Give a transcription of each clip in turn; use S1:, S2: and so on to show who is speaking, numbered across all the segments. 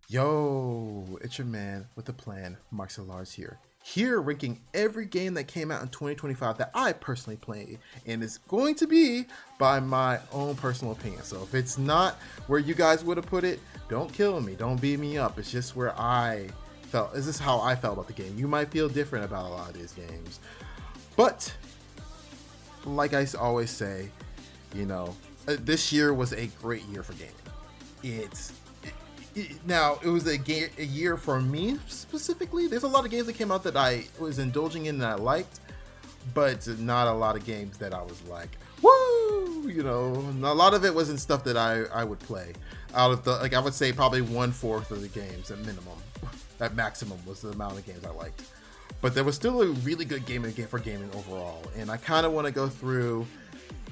S1: Yo, it's your man with a plan, Marx and Lars here. Here, ranking every game that came out in 2025 that I personally played, and it's going to be by my own personal opinion. So if it's not where you guys would have put it, don't kill me, don't beat me up. It's just where I felt. This is how I felt about the game. You might feel different about a lot of these games, but like I always say, this year was a great year for gaming. It's Now it was a year for me specifically. There's a lot of games that came out that I was indulging in that I liked, but not a lot of games that I was like, woo! A lot of it wasn't stuff that I would play. Out of the I would say probably 1/4 of the games at minimum, at maximum was the amount of games I liked. But there was still a really good game for gaming overall, and I kind of want to go through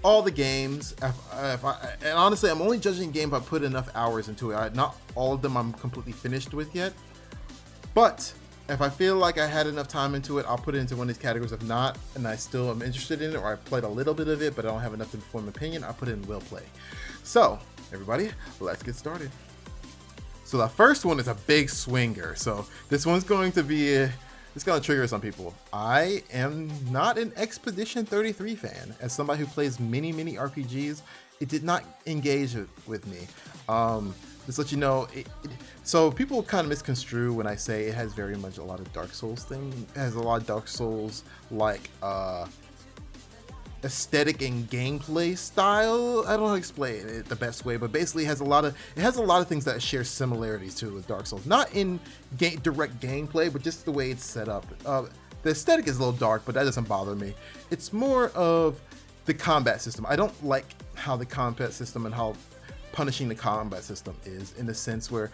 S1: all the games. And honestly, I'm only judging game if I put enough hours into it. Not all of them I'm completely finished with yet, but if I feel like I had enough time into it, I'll put it into one of these categories. If not, and I still am interested in it, or I played a little bit of it, but I don't have enough to form an opinion, I'll put it in will play. So, everybody, let's get started. So the first one is a big swinger. So this one's going to be it's going to trigger some people. I am not an Expedition 33 fan. As somebody who plays many RPGs, it did not engage with me. Just to let you know, so people kind of misconstrue when I say it has very much a lot of Dark Souls thing. It has a lot of Dark Souls like aesthetic and gameplay style. I don't know how to explain it the best way, but basically it has a lot of things that share similarities to with Dark Souls. Not in direct gameplay, but just the way it's set up. The aesthetic is a little dark, but that doesn't bother me. It's more of the combat system. I don't like how the combat system and how punishing the combat system is, in the sense where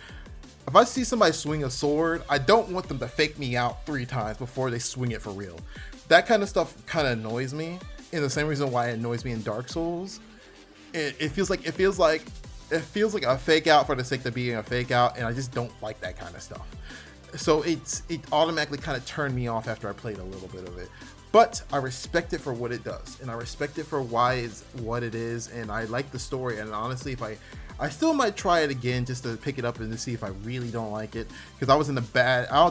S1: if I see somebody swing a sword, I don't want them to fake me out 3 times before they swing it for real. That kind of stuff kind of annoys me. And the same reason why it annoys me in Dark Souls, it feels like a fake out for the sake of being a fake out, and I just don't like that kind of stuff. So it automatically kind of turned me off after I played a little bit of it. But I respect it for what it does, and I respect it for why it's what it is, and I like the story. And honestly, if I still might try it again just to pick it up and to see if I really don't like it, because I don't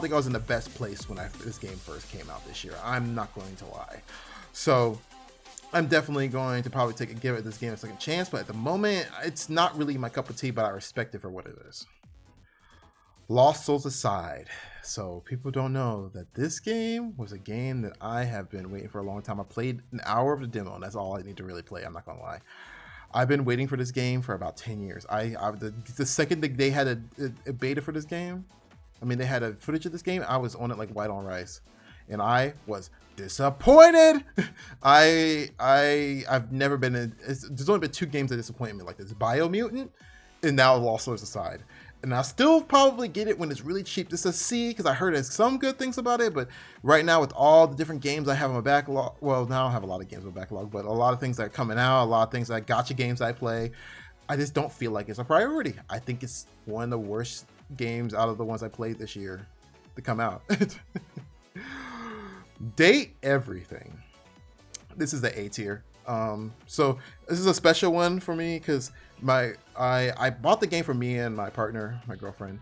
S1: think I was in the best place when this game first came out this year. I'm not going to lie. So I'm definitely going to probably give this game a second chance, but at the moment, it's not really my cup of tea, but I respect it for what it is. Lost Souls aside, so people don't know that this game was a game that I have been waiting for a long time. I played an hour of the demo, and that's all I need to really play. I'm not gonna lie. I've been waiting for this game for about 10 years. The second that they had a beta for this game, they had a footage of this game, I was on it like white on rice, and I was disappointed. I've never been in. There's only been 2 games that disappointed me like this: Biomutant, and now Lost Souls aside. And I'll still probably get it when it's really cheap just to see, because I heard there's some good things about it. But right now, with all the different games I have on my backlog, well, now I have a lot of games on my backlog, but a lot of things that are coming out, a lot of things that gotcha games I play, I just don't feel like it's a priority. I think it's one of the worst games out of the ones I played this year to come out. Date everything. This is the A tier. So this is a special one for me because I bought the game for me and my partner, my girlfriend,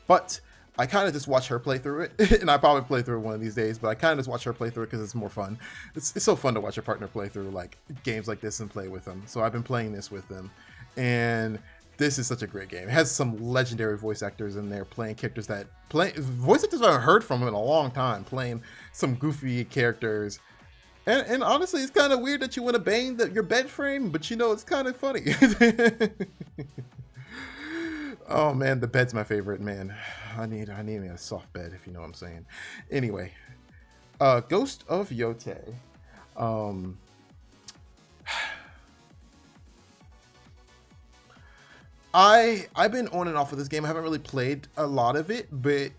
S1: but I kind of just watch her play through it, and I probably play through it one of these days. But I kind of just watch her play through it because it's more fun. It's so fun to watch your partner play through like games like this and play with them. So I've been playing this with them, and this is such a great game. It has some legendary voice actors in there playing characters voice actors I haven't heard from in a long time, playing some goofy characters. And honestly, it's kind of weird that you want to bang your bed frame, but it's kind of funny. Oh man, the bed's my favorite, man. I need a soft bed, if you know what I'm saying. Anyway, Ghost of Yote. I've been on and off with this game. I haven't really played a lot of it, but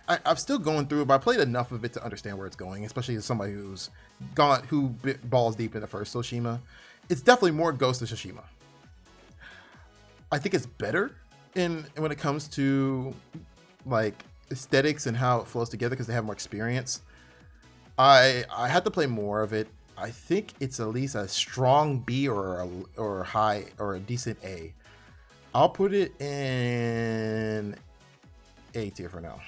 S1: I'm still going through it. But I played enough of it to understand where it's going, especially as somebody who bit balls deep in the first Tsushima. It's definitely more Ghost of Tsushima. I think it's better when it comes to like aesthetics and how it flows together because they have more experience. I had to play more of it. I think it's at least a strong B or a high or a decent A. I'll put it in A tier for now.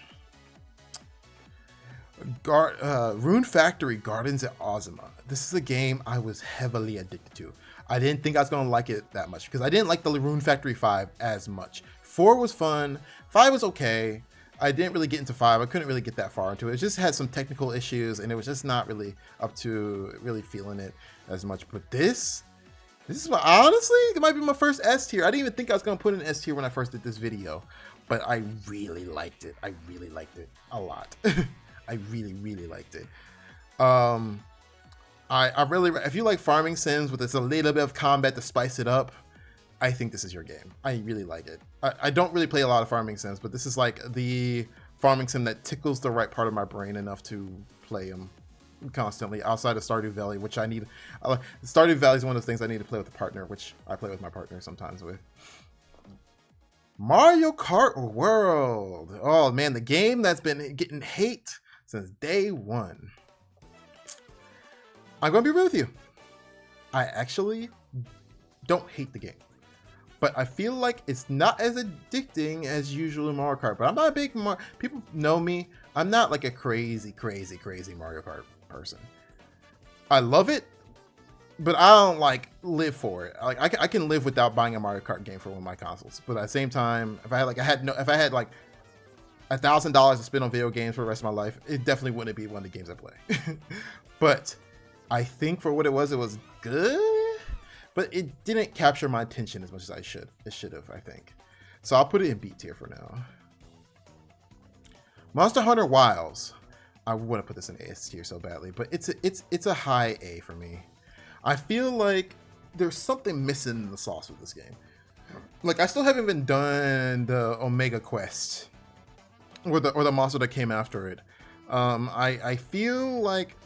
S1: Rune Factory Gardens at Ozima. This is a game I was heavily addicted to. I didn't think I was going to like it that much because I didn't like the Rune Factory 5 as much. 4 was fun. 5 was okay. I didn't really get into 5. I couldn't really get that far into it. It just had some technical issues and it was just not really up to really feeling it as much. But this is honestly, it might be my first S tier. I didn't even think I was going to put an S tier when I first did this video, but I really liked it. I really liked it a lot. I really, really liked it. I really, if you like farming sims with a little bit of combat to spice it up, I think this is your game. I really like it. I don't really play a lot of farming sims, but this is like the farming sim that tickles the right part of my brain enough to play them constantly outside of Stardew Valley, which I need. Stardew Valley is one of those things I need to play with a partner, which I play with my partner sometimes with. Mario Kart World. Oh man, the game that's been getting hate since day one. I'm gonna be real with you. I actually don't hate the game, but I feel like it's not as addicting as usual Mario Kart. But I'm not a big people know me. I'm not like a crazy Mario Kart person. I love it, but I don't like live for it. Like I can live without buying a Mario Kart game for one of my consoles. But at the same time, if I had like $1,000 to spend on video games for the rest of my life, it definitely wouldn't be one of the games I play. But I think for what it was good, but it didn't capture my attention as much as it should have, I think. So I'll put it in B tier for now. Monster Hunter Wilds. I want to put this in A tier so badly, but it's a high A for me. I feel like there's something missing in the sauce with this game. Like I still haven't even done the Omega Quest or the monster that came after it. I feel like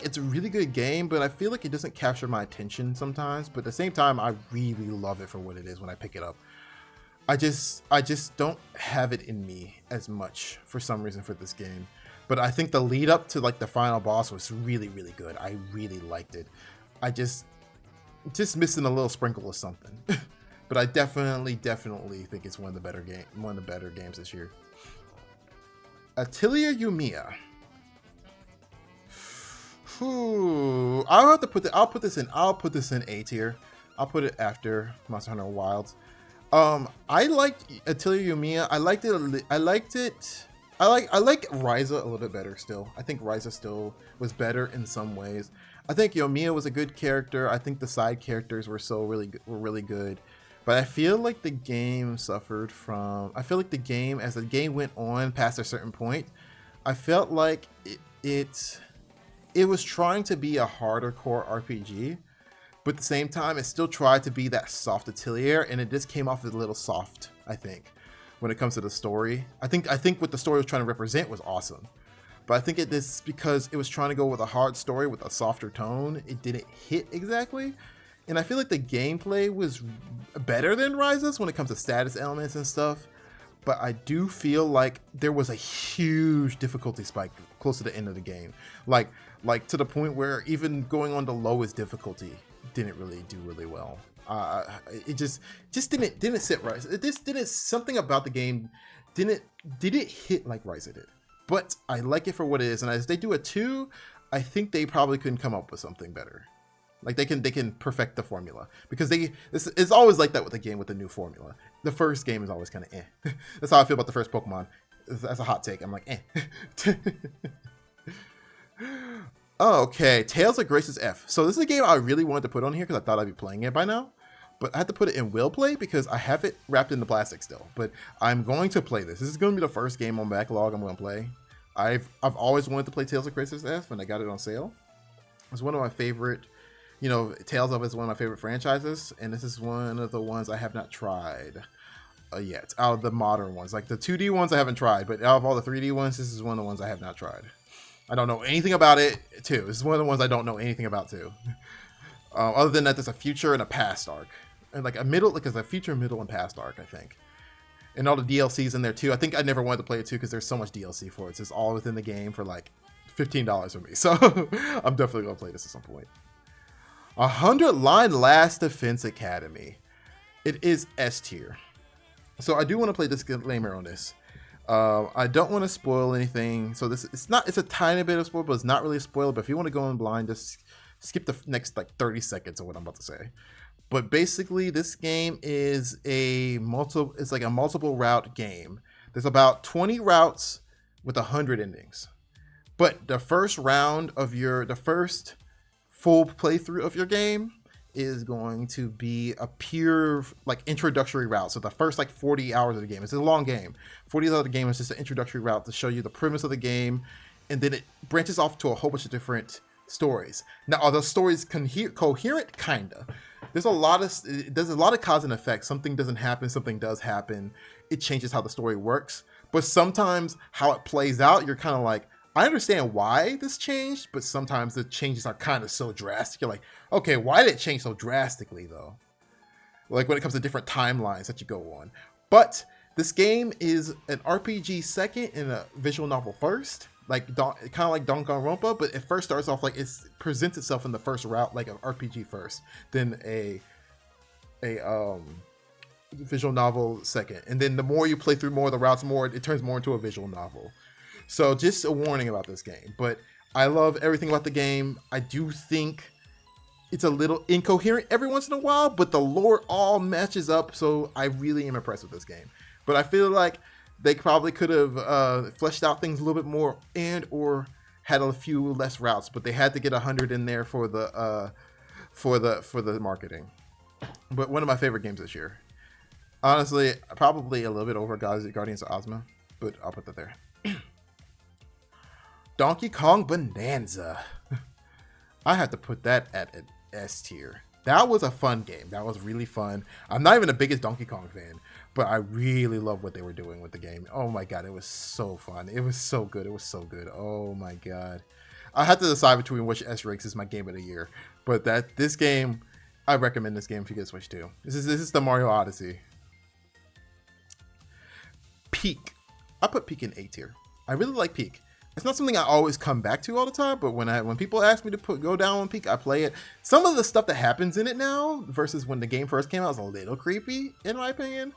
S1: it's a really good game, but I feel like it doesn't capture my attention sometimes. But at the same time, I really love it for what it is when I pick it up. I just don't have it in me as much for some reason for this game. But I think the lead up to like the final boss was really, really good. I really liked it. I just missing a little sprinkle of something. But I definitely think it's one of the better games this year. Atelier Yumiya. I'll put this in A tier. I'll put it after Monster Hunter Wilds. I liked Atelier Yumiya. I like Ryza a little bit better still. I think Ryza still was better in some ways. I think Yomiya was a good character. I think the side characters were really good. But I feel like the game suffered from... I feel like the game, as the game went on past a certain point, I felt like it was trying to be a harder core RPG, but at the same time, it still tried to be that soft Atelier, and it just came off as a little soft, I think, when it comes to the story. I think what the story was trying to represent was awesome, but I think because it was trying to go with a hard story with a softer tone, it didn't hit exactly. And I feel like the gameplay was better than Ryza's when it comes to status elements and stuff, but I do feel like there was a huge difficulty spike close to the end of the game. Like to the point where even going on the lowest difficulty didn't really do really well. It just didn't sit right. Something about the game didn't hit like Ryza did. But I like it for what it is, and as they do a 2, I think they probably couldn't come up with something better. Like they can perfect the formula, because it's always like that with a game with a new formula. The first game is always kind of eh. That's how I feel about the first Pokemon. That's a hot take. I'm like eh. Oh, okay, Tales of Grace's F. So this is a game I really wanted to put on here because I thought I'd be playing it by now, but I had to put it in will play because I have it wrapped in the plastic still. But I'm going to play this. This is going to be the first game on backlog I'm going to play. I've always wanted to play Tales of Grace's F, and I got it on sale. It's one of my favorite. You know, Tales of is one of my favorite franchises, and this is one of the ones I have not tried yet. Out of the modern ones, like the 2D ones I haven't tried, but out of all the 3D ones, this is one of the ones I have not tried. I don't know anything about it, too. This is one of the ones I don't know anything about, too. Other than that, there's a future and a past arc. And like there's a future, middle, and past arc, I think. And all the DLCs in there, too. I think I never wanted to play it, too, because there's so much DLC for it. It's just all within the game for like $15 for me. So I'm definitely going to play this at some point. 100 Line Last Defense Academy. It is S tier. So I do want to play disclaimer on this. I don't want to spoil anything. So it's a tiny bit of spoil, but it's not really a spoiler. But if you want to go in blind, just skip the next like 30 seconds of what I'm about to say. But basically, this game is it's like a multiple route game. There's about 20 routes with 100 endings. But the first the first full playthrough of your game is going to be a pure like introductory route. So the first like 40 hours of the game, it's a long game. 40 hours of the game is just an introductory route to show you the premise of the game, and then it branches off to a whole bunch of different stories. Now, are those stories coherent? Kinda. There's a lot of cause and effect. Something doesn't happen, something does happen. It changes how the story works. But sometimes how it plays out, you're kind of like, I understand why this changed, but sometimes the changes are kind of so drastic. You're like, okay, why did it change so drastically though? Like when it comes to different timelines that you go on. But this game is an RPG second and a visual novel first. Like kind of like Danganronpa, but it first starts off like it presents itself in the first route like an RPG first, then a visual novel second, and then the more you play through more of the routes, it turns more into a visual novel. So just a warning about this game, but I love everything about the game. I do think it's a little incoherent every once in a while, but the lore all matches up, so I really am impressed with this game. But I feel like they probably could have fleshed out things a little bit more and or had a few less routes, but they had to get 100 in there for the marketing. But one of my favorite games this year. Honestly, probably a little bit over Guardians of Ozma, but I'll put that there. Donkey Kong Bonanza. I have to put that at an S tier. That was a fun game. That was really fun. I'm not even the biggest Donkey Kong fan, but I really love what they were doing with the game. Oh my god, it was so fun. It was so good. It was so good. Oh my god. I had to decide between which S ranks is my game of the year, but this game, I recommend this game if you get Switch 2. This is the Mario Odyssey. Peak. I put Peak in A tier. I really like Peak. It's not something I always come back to all the time, but when people ask me to go down on Peak, I play it. Some of the stuff that happens in it now versus when the game first came out is a little creepy, in my opinion.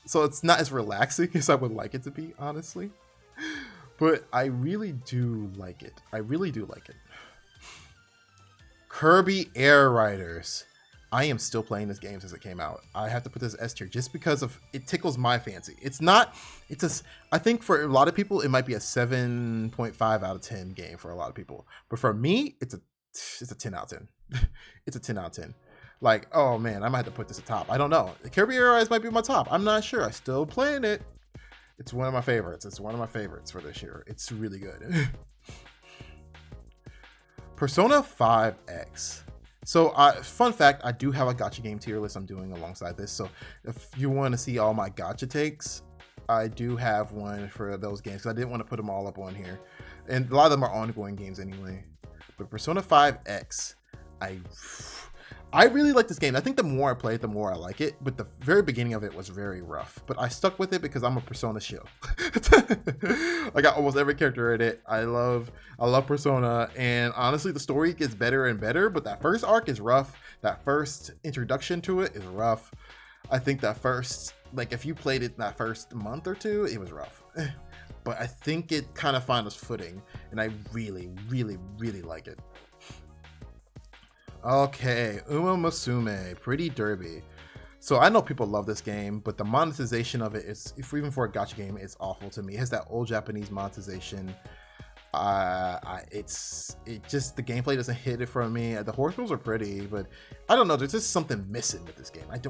S1: So it's not as relaxing as I would like it to be, honestly. But I really do like it. I really do like it. Kirby Air Riders. I am still playing this game since it came out. I have to put this S tier just because of it tickles my fancy. I think for a lot of people, it might be a 7.5 out of 10 game for a lot of people. But for me, it's a 10 out of 10. It's a 10 out of 10. Like, oh man, I might have to put this at top. I don't know. Kirby Air Riders might be my top. I'm not sure. I'm still playing it. It's one of my favorites. It's one of my favorites for this year. It's really good. Persona 5X. So, fun fact, I do have a gacha game tier list I'm doing alongside this. So, if you want to see all my gacha takes, I do have one for those games because I didn't want to put them all up on here. And a lot of them are ongoing games anyway. But Persona 5X, I really like this game. I think the more I play it, the more I like it. But the very beginning of it was very rough. But I stuck with it because I'm a Persona shill. I got almost every character in it. I love Persona. And honestly, the story gets better and better. But that first arc is rough. That first introduction to it is rough. I think that first, like if you played it that first month or two, it was rough. But I think it kind of found its footing. And I really, really, really like it. Okay, Uma Musume, Pretty Derby. So I know people love this game, but the monetization of it is, even for a gacha game, it's awful to me. It has that old Japanese monetization. The gameplay doesn't hit it for me. The horse moves are pretty, but I don't know. There's just something missing with this game. I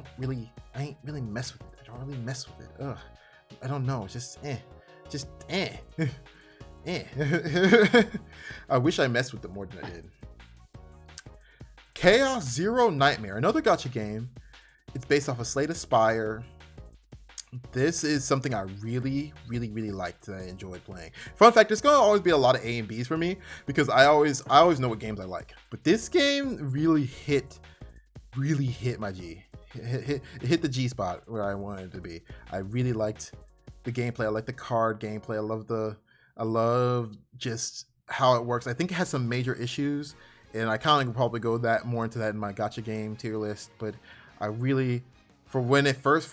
S1: ain't really mess with it. I don't really mess with it. Ugh, I don't know. Just eh. I wish I messed with it more than I did. Chaos Zero Nightmare, another gacha game. It's based off of Slay the Spire. This is something I really, really, really liked that I enjoyed playing. Fun fact, there's gonna always be a lot of A and Bs for me because I always know what games I like. But this game really hit my G. It hit the G spot where I wanted it to be. I really liked the gameplay. I like the card gameplay. I love just how it works. I think it has some major issues. And I kind of probably go more into that in my gacha game tier list, but I really when it first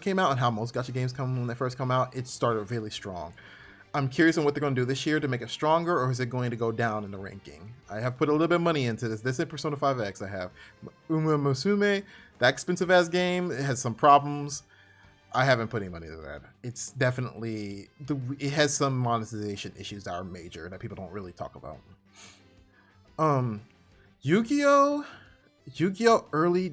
S1: came out and how most gacha games come when they first come out, it started really strong. I'm curious on what they're going to do this year to make it stronger, or is it going to go down in the ranking? I have put a little bit of money into this. This is Persona 5X. I have Uma Musume, that expensive ass game. It has some problems. I haven't put any money into that. It's definitely it has some monetization issues that are major that people don't really talk about. Yu-Gi-Oh early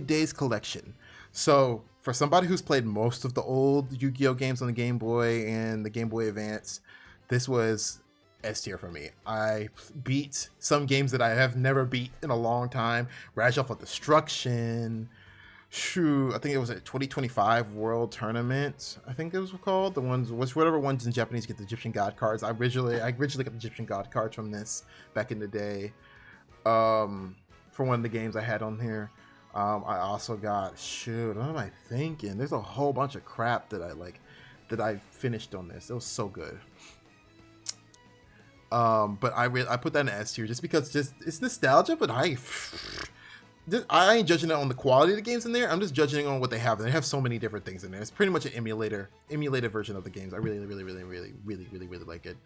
S1: days collection. So for somebody who's played most of the old Yu-Gi-Oh games on the Game Boy and the Game Boy Advance, this was S tier for me. I beat some games that I have never beat in a long time. Rage of Destruction. I think it was a 2025 World Tournament. I think it was called whatever ones in Japanese get the Egyptian God cards. I originally got the Egyptian God cards from this back in the day. For one of the games I had on here. I also got what am I thinking? There's a whole bunch of crap that I finished on this. It was so good. But I put that in S tier just because it's nostalgia, but I ain't judging it on the quality of the games in there. I'm just judging on what they have. They have so many different things in there. It's pretty much an emulated version of the games. I really like it.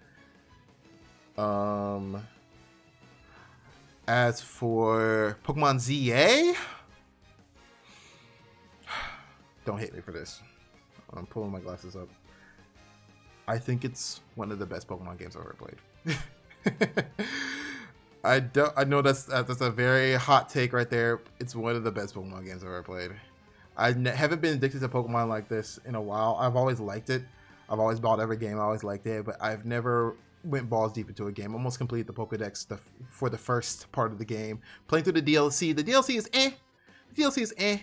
S1: As for Pokemon ZA, don't hate me for this. I'm pulling my glasses up. I think it's one of the best Pokemon games I've ever played. I know that's a very hot take right there. It's one of the best Pokemon games I've ever played. I haven't been addicted to Pokemon like this in a while. I've always liked it. I've always bought every game. I always liked it, but I've never went balls deep into a game. Almost completed the Pokedex for the first part of the game. Playing through the DLC. The DLC is eh. The DLC is eh.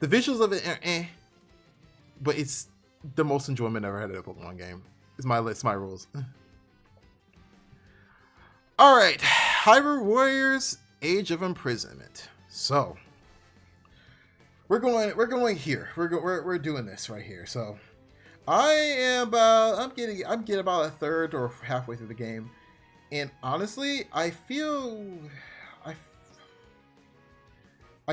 S1: The visuals of it are eh. But it's the most enjoyment I've ever had in a Pokemon game. It's my list, my rules. All right, Hyrule Warriors: Age of Imprisonment. So we're going here. We're doing this right here. So I'm getting about a third or halfway through the game, and honestly, I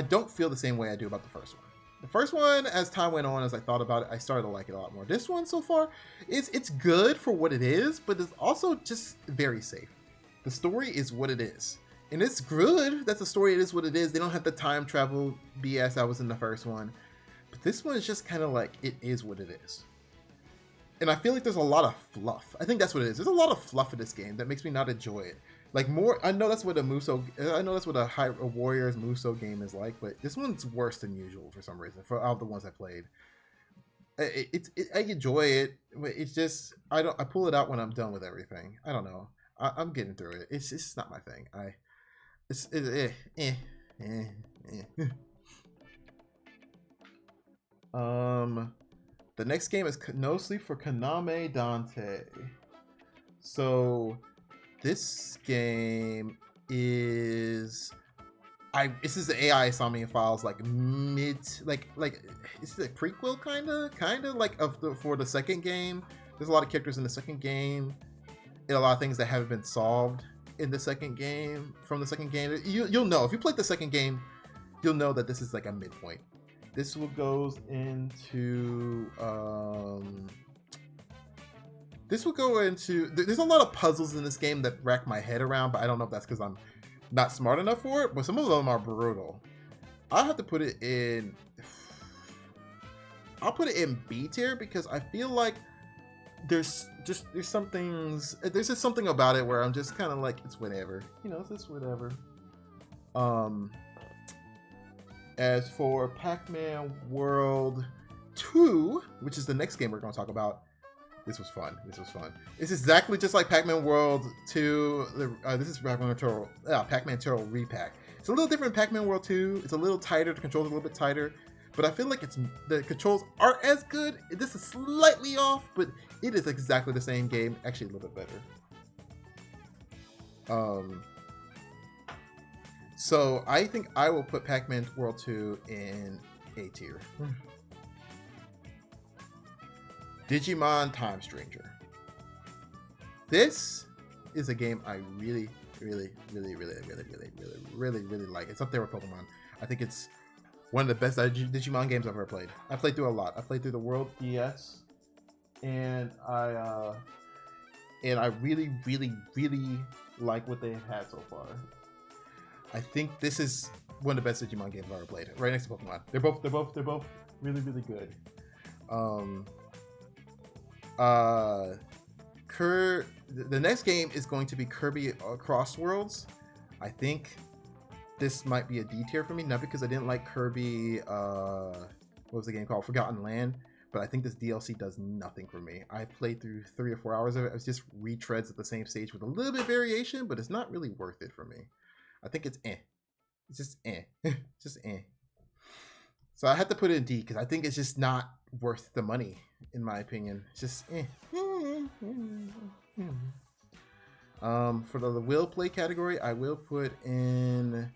S1: don't feel the same way I do about the first one. The first one, as time went on, as I thought about it, I started to like it a lot more. This one so far, it's good for what it is, but it's also just very safe. The story is what it is. And it's good that the story is what it is. They don't have the time travel BS that was in the first one. But this one is just kind of like, it is what it is. And I feel like there's a lot of fluff. I think that's what it is. There's a lot of fluff in this game that makes me not enjoy it. Like I know that's what a Hyrule Warriors Musou game is like, but this one's worse than usual for some reason, for all the ones I played. I enjoy it, but it's just, I pull it out when I'm done with everything. I don't know. I'm getting through it. It's just not my thing. The next game is No Sleep for Kaname Dante. So this game is this is the AI Insomnia Files like is it a prequel kind of like for the second game. There's a lot of characters in the second game. And a lot of things that haven't been solved in the second game. From the second game, you'll know if you played the second game, you'll know that this is like a midpoint. This goes into there's a lot of puzzles in this game that rack my head around, but I don't know if that's because I'm not smart enough for it, but some of them are brutal. I'll have to put it in B tier because I feel like there's just something about it where I'm just kind of like, it's whatever, it's just whatever. As for Pac-Man World 2, which is the next game we're going to talk about, this was fun. It's exactly just like Pac-Man World 2. This is Pac-Man Turtle Repack. It's a little different than Pac-Man World 2. It's a little tighter. The controls are a little bit tighter. But I feel like the controls aren't as good. This is slightly off, but it is exactly the same game. Actually, a little bit better. So I think I will put Pac-Man World 2 in A tier. Digimon Time Stranger. This is a game I really like. It's up there with Pokemon. I think it's one of the best Digimon games I've ever played. I played through a lot. I played through the World DS, and I really, really, really like what they have had so far. I think this is one of the best Digimon games I've ever played. Right next to Pokemon. They're both really, really good. The next game is going to be Kirby Cross Worlds. I think this might be a D tier for me, not because I didn't like Kirby, what was the game called? Forgotten Land, but I think this DLC does nothing for me. I played through 3 or 4 hours of it. It's just retreads at the same stage with a little bit of variation, but it's not really worth it for me. I think it's eh. It's just eh. Just eh. So I had to put it in D because I think it's just not worth the money, in my opinion. It's just eh. For the will play category, I will put in.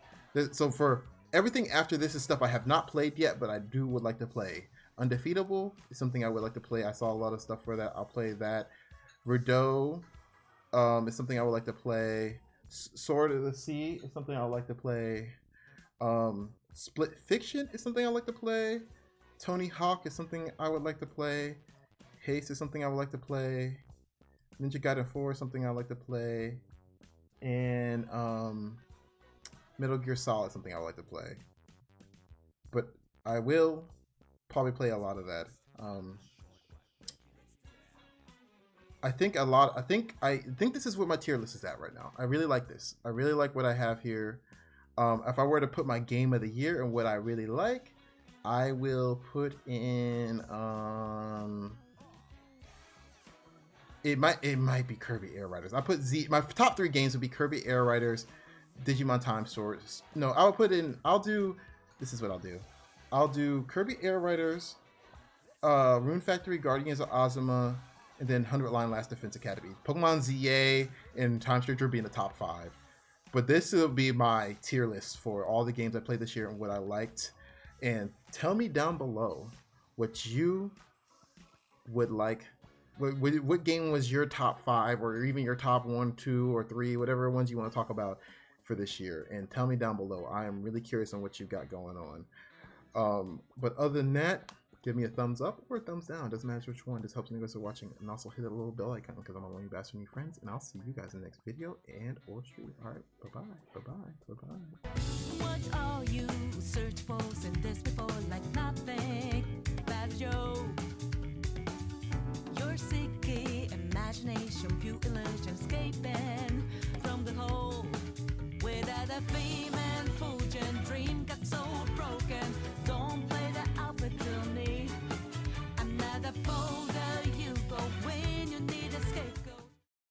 S1: So for everything after this is stuff I have not played yet, but I would like to play. Undefeatable is something I would like to play. I saw a lot of stuff for that. I'll play that. Rideau is something I would like to play. Sword of the Sea is something I would like to play. Split Fiction is something I would like to play. Tony Hawk is something I would like to play. Haste is something I would like to play. Ninja Gaiden 4 is something I would like to play. And Metal Gear Solid is something I would like to play. But I will probably play a lot of that. I think this is where my tier list is at right now. I really like this. I really like what I have here. If I were to put my game of the year and what I really like, I will put in it might be Kirby Air Riders. I put my top 3 games would be Kirby Air Riders, Digimon Time Stories. No, this is what I'll do. I'll do Kirby Air Riders, Rune Factory, Guardians of Ozma, and then 100 Line Last Defense Academy. Pokemon ZA and Time Stranger being the top 5. But this will be my tier list for all the games I played this year and what I liked. And tell me down below what you would like. What game was your top 5 or even your top 1, 2, or 3, whatever ones you want to talk about for this year? And tell me down below. I am really curious on what you've got going on. But other than that, give me a thumbs up or a thumbs down. Doesn't matter which one. Just helps me guys are watching. And also hit that little bell icon because I'm on you guys for new friends. And I'll see you guys in the next video and or stream. All right. Bye-bye. Bye-bye. Bye-bye.
S2: What are you search for? Send this before like nothing. That's Joe. Your sicky imagination, pure illusion escaping from the hole without a fear.